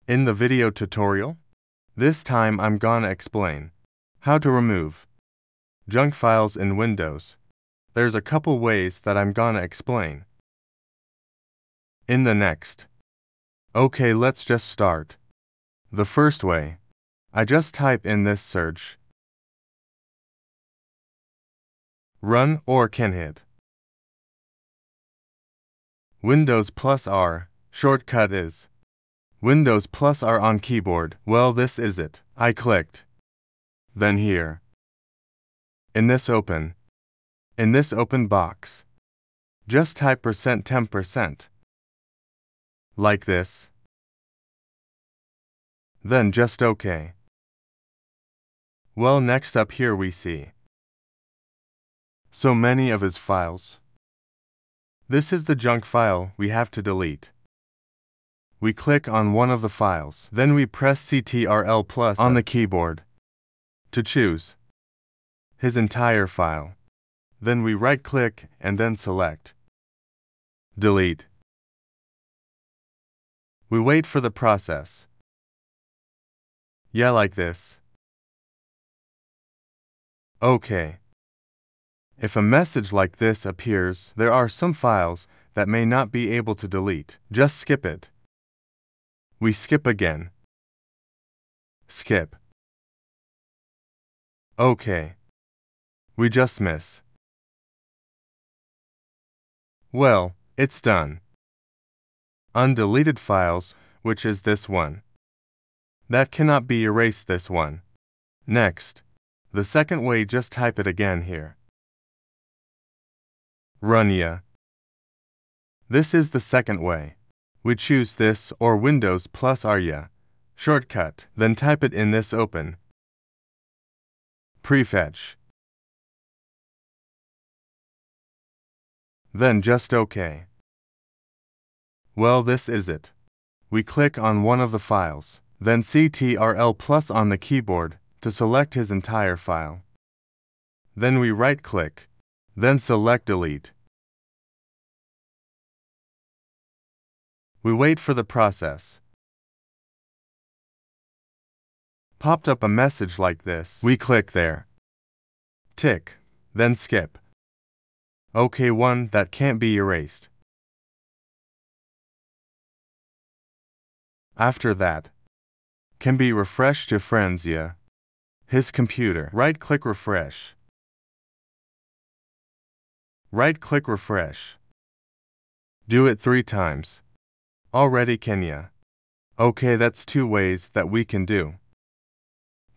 In the video tutorial, this time I'm gonna explain how to remove junk files in Windows. There's a couple ways that I'm gonna explain in the next. Okay, let's just start. The first way, I just type in this search, run or can hit Windows plus R. Shortcut is Windows plus R on keyboard. Well, this is it. I clicked. Then here, in this open box, just type %temp%, like this. Then just OK. Well, next up here we see so many of his files. This is the junk file we have to delete. We click on one of the files. Then we press Ctrl+ on the keyboard to choose his entire file. Then we right-click and then select Delete. We wait for the process. Yeah, like this. Okay. If a message like this appears, there are some files that may not be able to delete. Just skip it. We skip again. Skip. Okay. We just miss. Well, it's done. Undeleted files, which is this one. That cannot be erased, this one. Next, the second way, just type it again here. Run ya. This is the second way. We choose this or Windows plus R ya shortcut, then type it in this open prefetch. Then just OK. Well, this is it. We click on one of the files, then Ctrl+ on the keyboard to select his entire file. Then we right-click, then select Delete. We wait for the process. Popped up a message like this. We click there. Tick, then skip. OK, one that can't be erased. After that, can be refreshed to friends ya his computer. Right-click refresh. Right-click refresh. Do it 3 times. Already can ya? Okay, that's 2 ways that we can do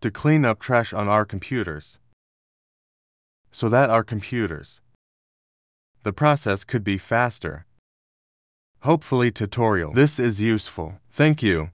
to clean up trash on our computers, so that our computers, the process could be faster. Hopefully tutorial this is useful. Thank you.